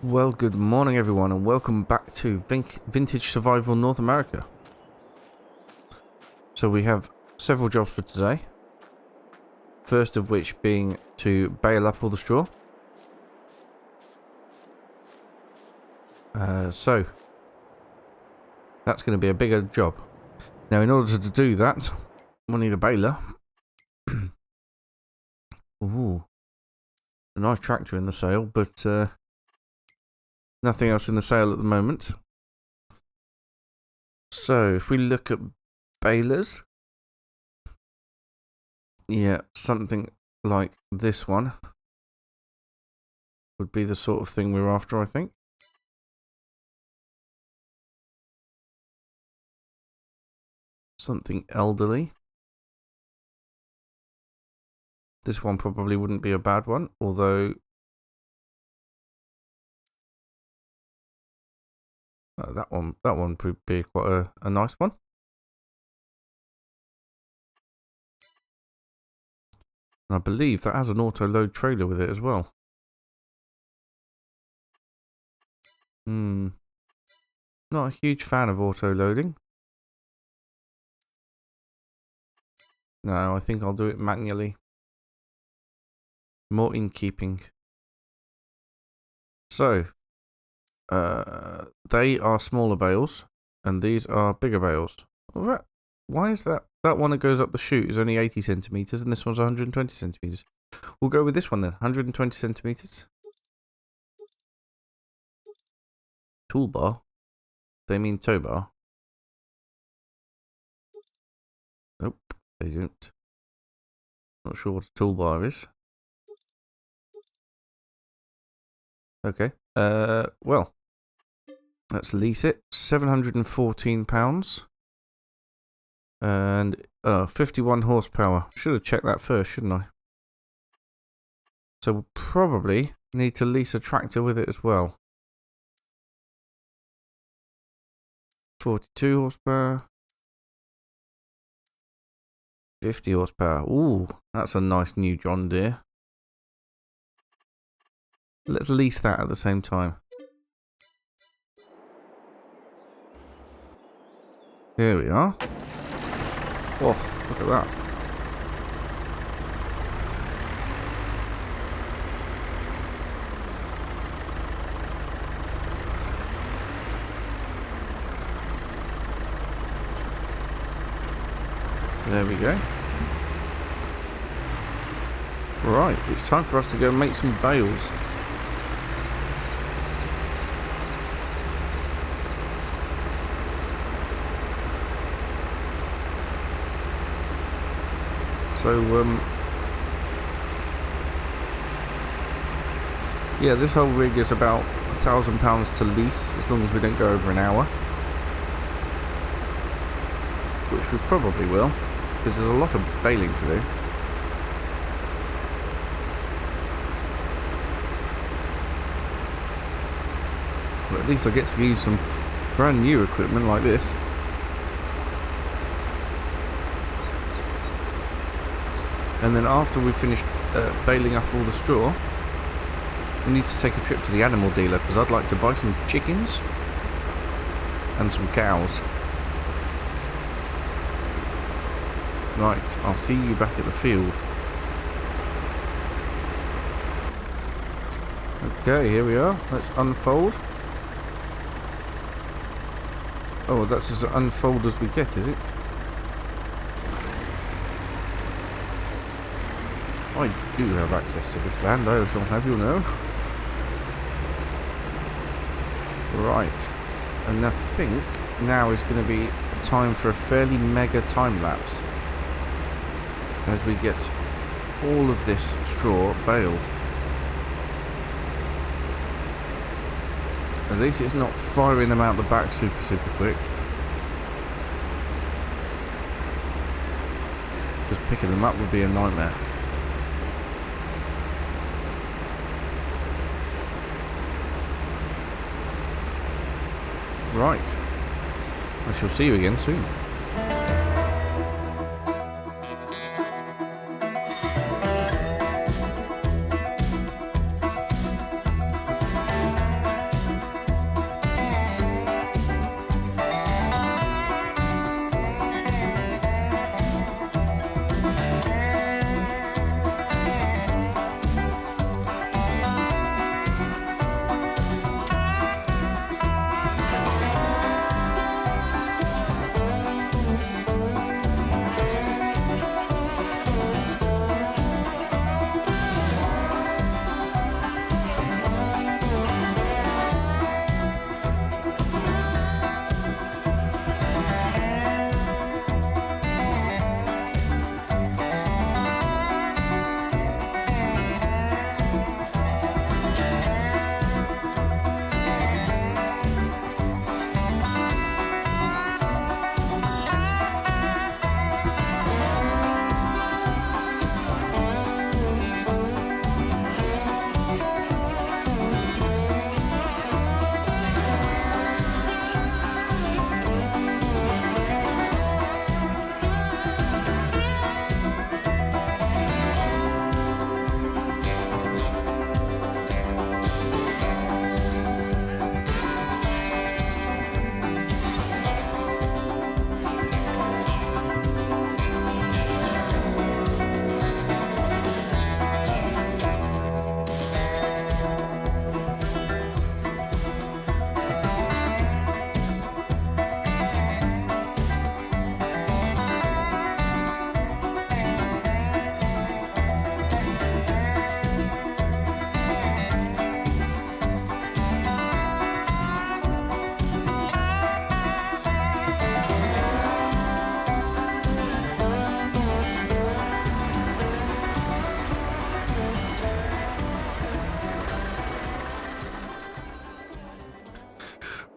Well, good morning everyone and welcome back to Vintage Survival North America. So we have several jobs for today. First of which being to bale up all the straw. So that's going to be a bigger job. Now in order to do that, we'll need a baler. Ooh, a nice tractor in the sale, but nothing else in the sale at the moment. So if we look at balers, yeah, something like this one would be the sort of thing we're after, I think. Something elderly. This one probably wouldn't be a bad one, although that one would be quite a nice one. And I believe that has an auto load trailer with it as well. Not a huge fan of auto loading. No, I think I'll do it manually. More in keeping. So, they are smaller bales, and these are bigger bales. Well, why is that? That one that goes up the chute is only 80 centimeters, and this one's 120 centimeters. We'll go with this one then, 120 centimeters. Toolbar? They mean tow bar? Nope, they don't. Not sure what a toolbar is. Okay. Well, let's lease it. £714. And 51 horsepower. Should have checked that first, shouldn't I? So we'll probably need to lease a tractor with it as well. 42 horsepower. 50 horsepower. Ooh, that's a nice new John Deere. Let's lease that at the same time. Here we are. Oh, look at that. There we go. Right, it's time for us to go make some bales. So, yeah, this whole rig is about £1,000 to lease, as long as we don't go over an hour. Which we probably will, because there's a lot of baling to do. But at least I get to use some brand new equipment like this. And then after we've finished baling up all the straw, we need to take a trip to the animal dealer, because I'd like to buy some chickens and some cows. Right, I'll see you back at the field. Okay, here we are. Let's unfold. Oh, that's as unfold as we get, is it? I do have access to this land, I shall have you know. Right, and I think now is going to be time for a fairly mega time lapse as we get all of this straw baled. At least it's not firing them out the back super quick. Just picking them up would be a nightmare. Right. I shall see you again soon.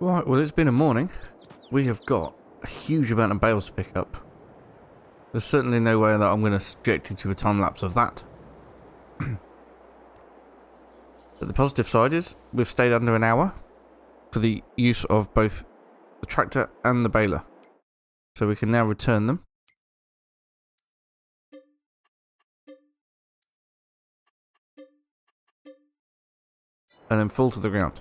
Right, well, it's been a morning. We have got a huge amount of bales to pick up. There's certainly no way that I'm going to subject you to a time lapse of that. But the positive side is we've stayed under an hour for the use of both the tractor and the baler. So we can now return them. And then fall to the ground.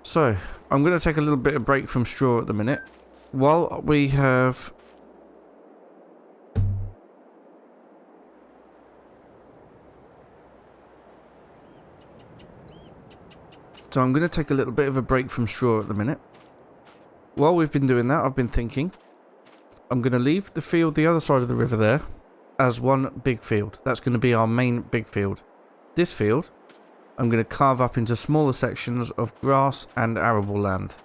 So, I'm going to take a little bit of break from straw at the minute. While we have... So I'm going to take a little bit of a break from straw at the minute. While we've been doing that, I've been thinking, I'm going to leave the field the other side of the river there as one big field. That's going to be our main big field. This field, I'm going to carve up into smaller sections of grass and arable land.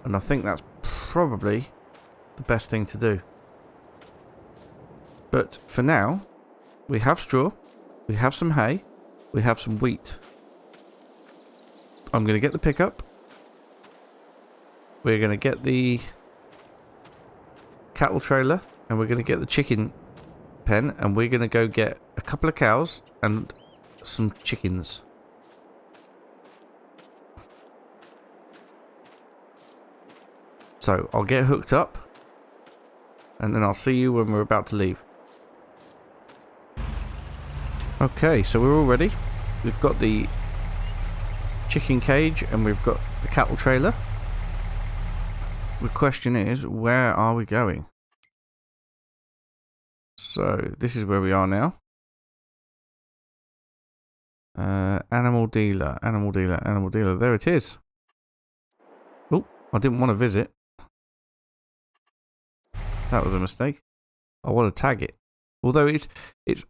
And I think that's probably the best thing to do. But for now, we have straw, we have some hay, we have some wheat. I'm going to get the pickup. We're going to get the cattle trailer, and we're going to get the chicken pen, and we're going to go get a couple of cows and some chickens. So I'll get hooked up, and then I'll see you when we're about to leave. Okay, so we're all ready. We've got the chicken cage and we've got the cattle trailer. The question is, where are we going? So this is where we are now. Animal dealer, animal dealer, animal dealer. There it is. Oh, I didn't want to visit. That was a mistake. I want to tag it. Although it's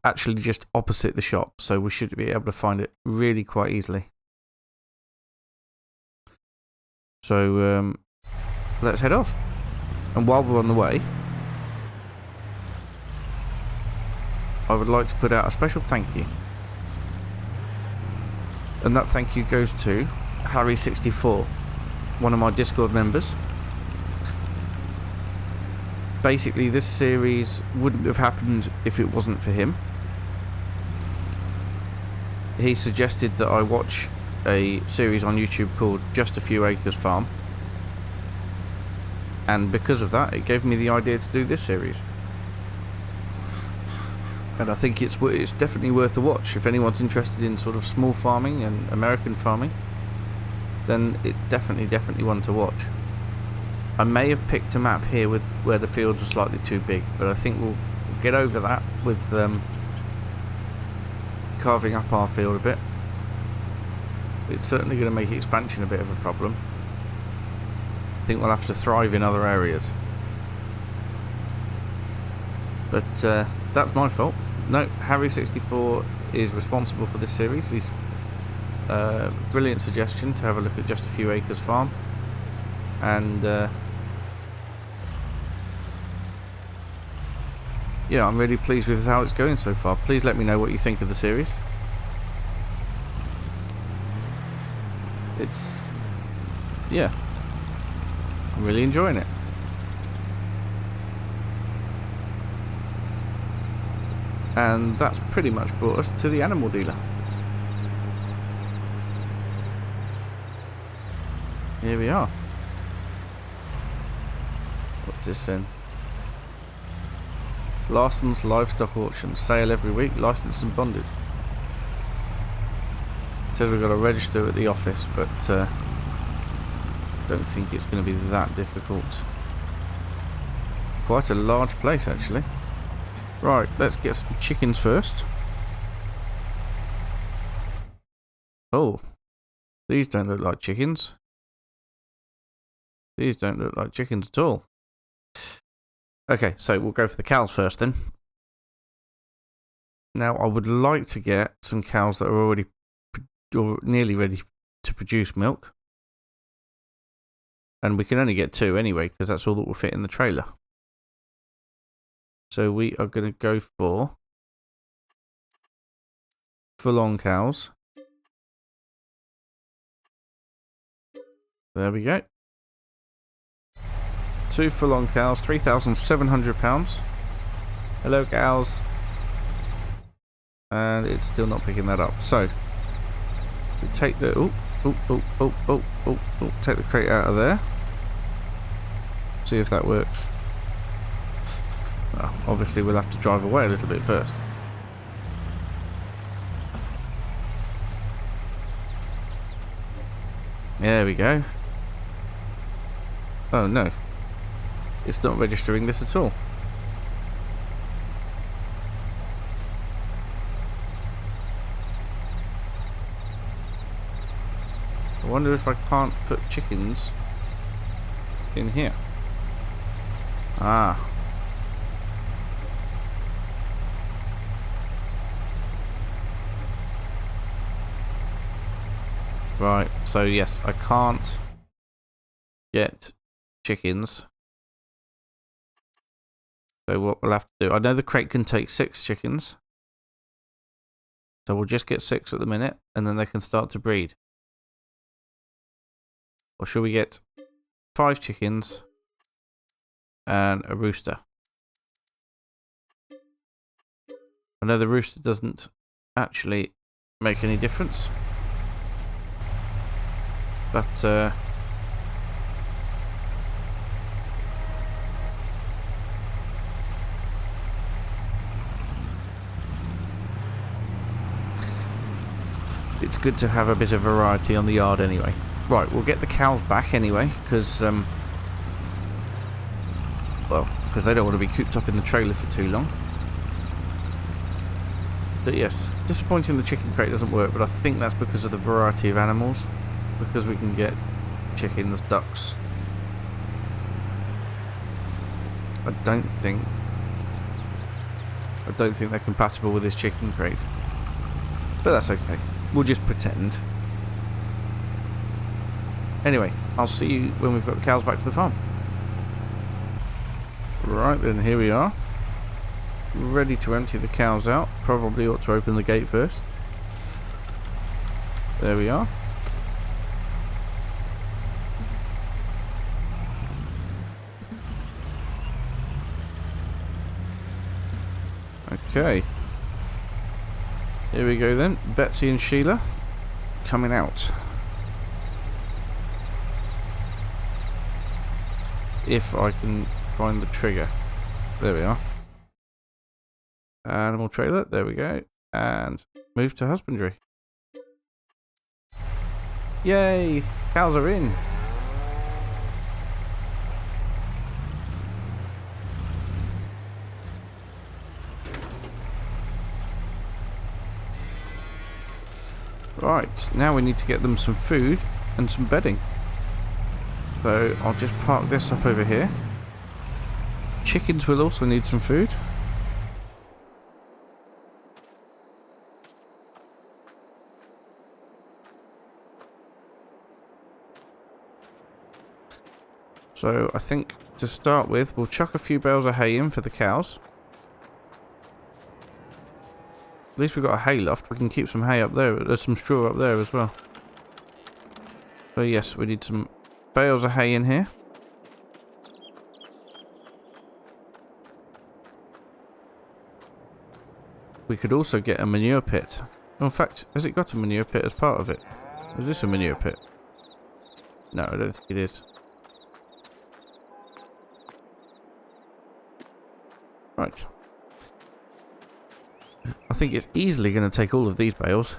actually just opposite the shop, so we should be able to find it really quite easily. So let's head off. And while we're on the way, I would like to put out a special thank you. And that thank you goes to Harry64, one of my Discord members. Basically, this series wouldn't have happened if it wasn't for him. He suggested that I watch a series on YouTube called Just a Few Acres Farm. And because of that, it gave me the idea to do this series. And I think it's definitely worth a watch. If anyone's interested in sort of small farming and American farming, then it's definitely one to watch. I may have picked a map here with where the fields are slightly too big, but I think we'll get over that with carving up our field a bit. It's certainly going to make expansion a bit of a problem. I think we'll have to thrive in other areas. But that's my fault. No, Harry64 is responsible for this series. He's brilliant suggestion to have a look at Just a Few Acres Farm. And yeah, I'm really pleased with how it's going so far. Please let me know what you think of the series. It's... yeah, I'm really enjoying it. And that's pretty much brought us to the animal dealer. Here we are. What's this then? Larson's Livestock Auction. Sale every week. Licensed and bonded. It says we've got to register at the office, but don't think it's going to be that difficult. Quite a large place, actually. Right, let's get some chickens first. Oh, these don't look like chickens. These don't look like chickens at all. Okay, so we'll go for the cows first then. Now, I would like to get some cows that are already or nearly ready to produce milk. And we can only get 2 anyway, because that's all that will fit in the trailer. So we are going to go for full-on cows. There we go. 2 full-on cows, 3,700 pounds. Hello, cows. And it's still not picking that up. So, we take the... take the crate out of there. See if that works. Well, obviously we'll have to drive away a little bit first. There we go. Oh no. It's not registering this at all. I wonder if I can't put chickens in here. Ah. Right, so yes, I can't get chickens. So what we'll have to do, I know the crate can take 6 chickens. So we'll just get 6 at the minute, and then they can start to breed. Or should we get 5 chickens and a rooster? I know the rooster doesn't actually make any difference. But it's good to have a bit of variety on the yard anyway. Right, we'll get the cows back anyway, because well, because they don't want to be cooped up in the trailer for too long. But yes, disappointing the chicken crate doesn't work, but I think that's because of the variety of animals. Because we can get chickens, ducks. I don't think they're compatible with this chicken crate. But that's okay. We'll just pretend. Anyway, I'll see you when we've got the cows back to the farm. Right then, here we are. Ready to empty the cows out. Probably ought to open the gate first. There we are. Okay. Here we go then. Betsy and Sheila coming out. If I can find the trigger. There we are. Animal trailer. There we go. And move to husbandry. Yay! Cows are in. Right, now we need to get them some food and some bedding. So I'll just park this up over here. Chickens will also need some food. So I think to start with, we'll chuck a few bales of hay in for the cows. At least we've got a hay loft. We can keep some hay up there. There's some straw up there as well. So yes, we need some bales of hay in here. We could also get a manure pit. Oh, in fact, has it got a manure pit as part of it? Is this a manure pit? No, I don't think it is. Right. I think it's easily going to take all of these bales.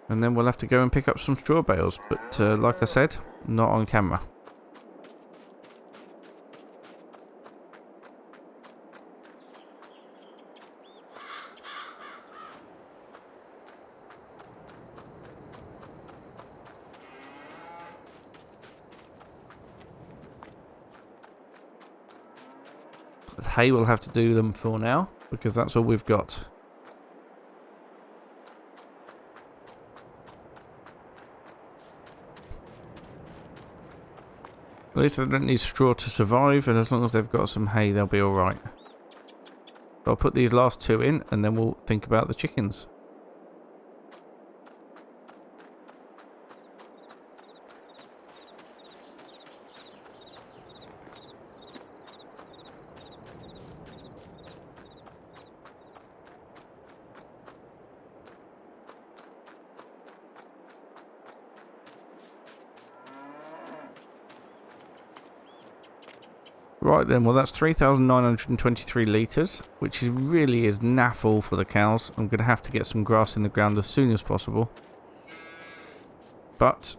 And then we'll have to go and pick up some straw bales. But like I said, not on camera. Hay will have to do them for now, because that's all we've got. At least they don't need straw to survive, and as long as they've got some hay, they'll be alright. So I'll put these last 2 in and then we'll think about the chickens. Right then, well that's 3,923 litres, which really is naff all for the cows. I'm going to have to get some grass in the ground as soon as possible. But,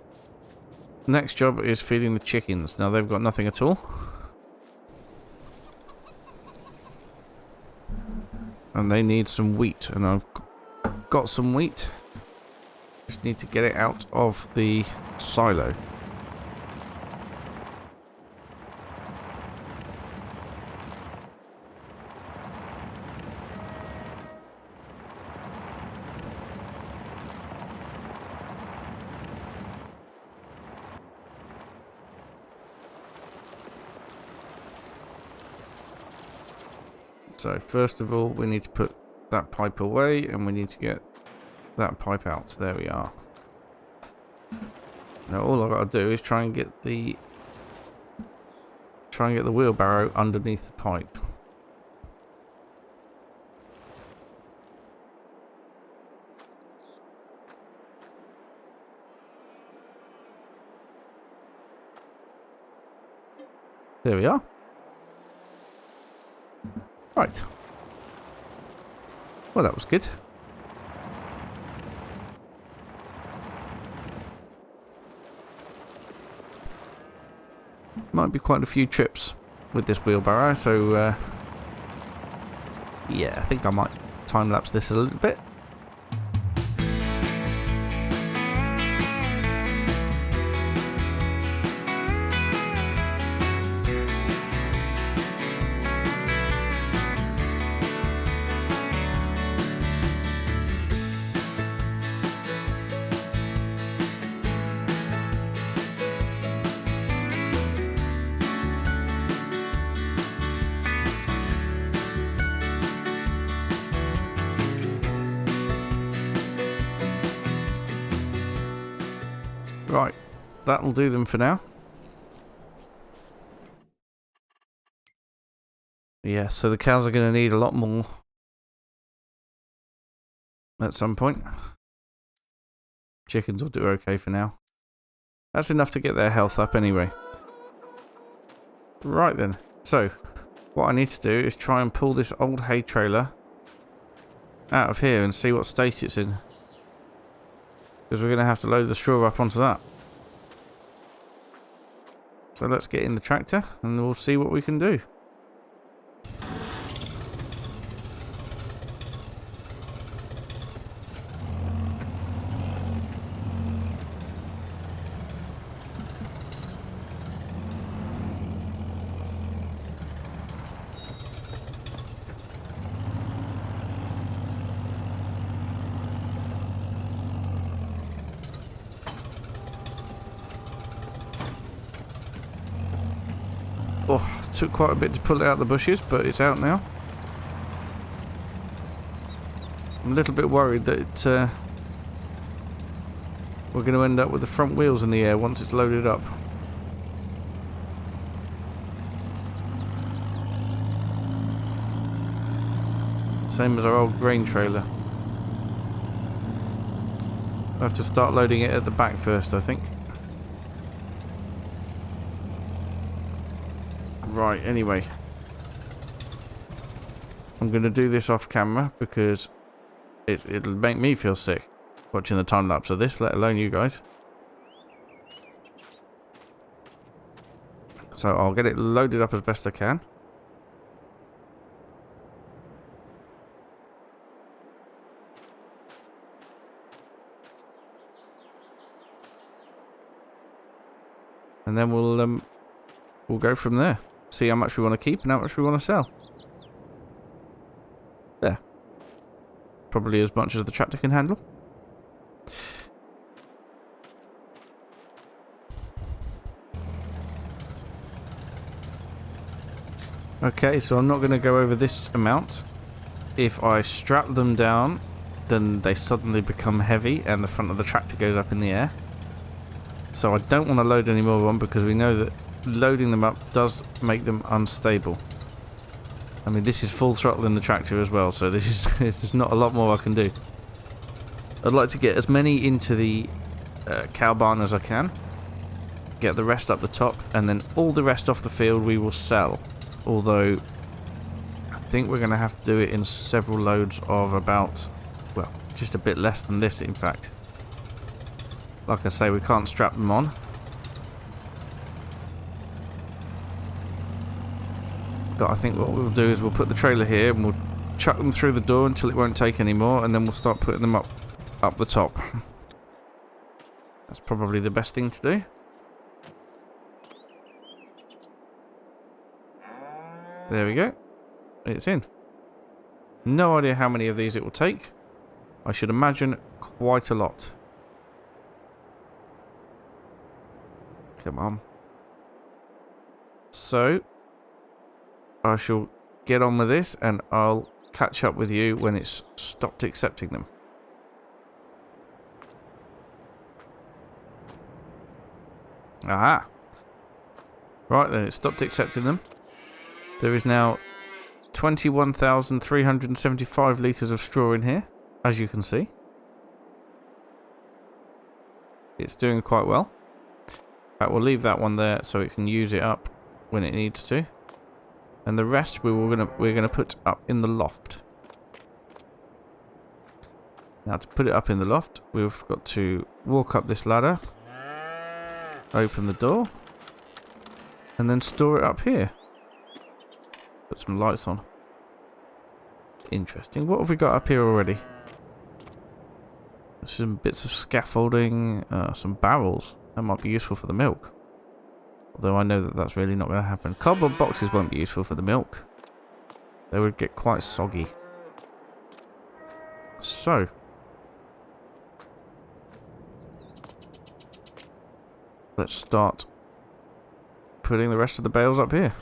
next job is feeding the chickens. Now they've got nothing at all. And they need some wheat, and I've got some wheat. Just need to get it out of the silo. So first of all, we need to put that pipe away, and we need to get that pipe out. There we are. Now all I've got to do is try and get the wheelbarrow underneath the pipe. There we are. Right. Well, that was good. Might be quite a few trips with this wheelbarrow, so yeah, I think I might time-lapse this a little bit. Right, that'll do them for now. Yeah, so the cows are going to need a lot more at some point. Chickens will do okay for now. That's enough to get their health up anyway. Right then, so what I need to do is try and pull this old hay trailer out of here and see what state it's in. Because we're going to have to load the straw up onto that. So let's get in the tractor and we'll see what we can do. Oh, it took quite a bit to pull it out of the bushes, but it's out now. I'm a little bit worried that we're going to end up with the front wheels in the air once it's loaded up. Same as our old grain trailer. I have to start loading it at the back first, I think. Right, anyway. I'm going to do this off camera because it'll make me feel sick watching the time lapse of this, let alone you guys. So I'll get it loaded up as best I can. And then we'll go from there. See how much we want to keep and how much we want to sell. There. Probably as much as the tractor can handle. Okay, so I'm not going to go over this amount. if I strap them down, then they suddenly become heavy and the front of the tractor goes up in the air. So I don't want to load any more on, because we know that loading them up does make them unstable. I mean, this is full throttle in the tractor as well, so this is there's not a lot more I can do. I'd like to get as many into the cow barn as I can, get the rest up the top, and then all the rest off the field we will sell. Although I think we're going to have to do it in several loads of about, well, just a bit less than this in fact. Like I say, we can't strap them on. But I think what we'll do is we'll put the trailer here and we'll chuck them through the door until it won't take any more, and then we'll start putting them up the top. That's probably the best thing to do. There we go. It's in. No idea how many of these it will take. I should imagine quite a lot. Come on. So, I shall get on with this and I'll catch up with you when it's stopped accepting them. Aha! Right then, it stopped accepting them. There is now 21,375 litres of straw in here, as you can see. It's doing quite well. We'll leave that one there so it can use it up when it needs to. And the rest we're gonna put up in the loft. Now, to put it up in the loft, we've got to walk up this ladder, open the door, and then store it up here. Put some lights on. Interesting. What have we got up here already? Some bits of scaffolding, some barrels. That might be useful for the milk. Although I know that that's really not going to happen. Cardboard boxes won't be useful for the milk. They would get quite soggy. So, let's start putting the rest of the bales up here.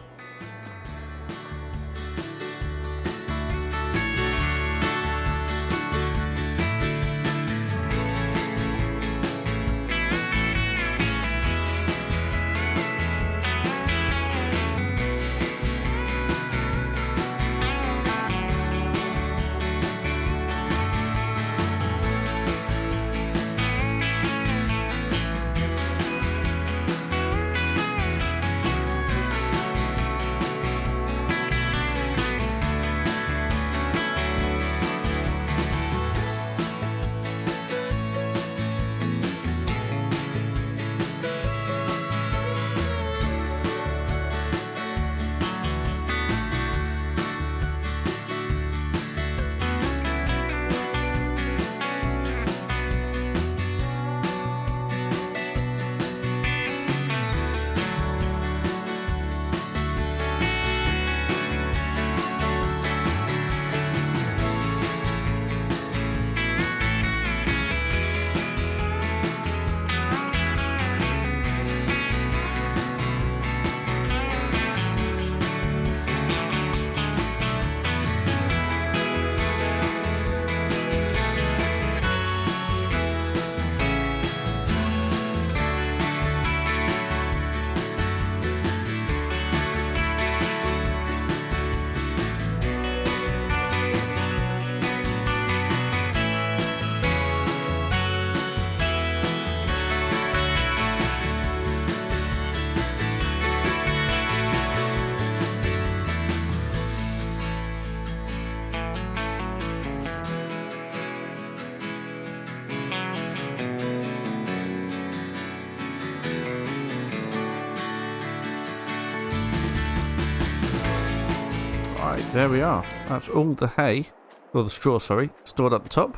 Right, there we are. That's all the hay, or the straw, sorry, stored up the top.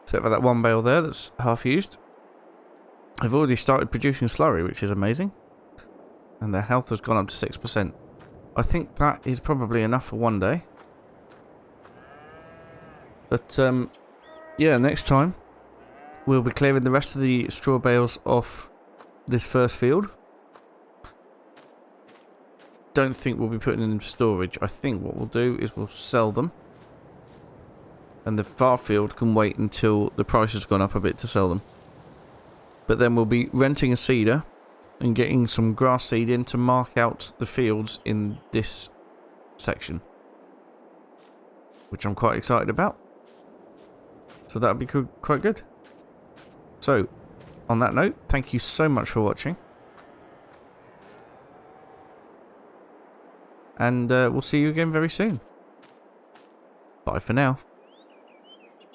Except for that one bale there that's half used. I've already started producing slurry, which is amazing. And their health has gone up to 6%. I think that is probably enough for one day. But, yeah, next time we'll be clearing the rest of the straw bales off this first field. don't think we'll be putting them in storage. I think what we'll do is we'll sell them. And the far field can wait until the price has gone up a bit to sell them. But then we'll be renting a seeder and getting some grass seed in to mark out the fields in this section, which I'm quite excited about. So that'll be quite good. So, on that note, thank you so much for watching. And we'll see you again very soon. Bye for now.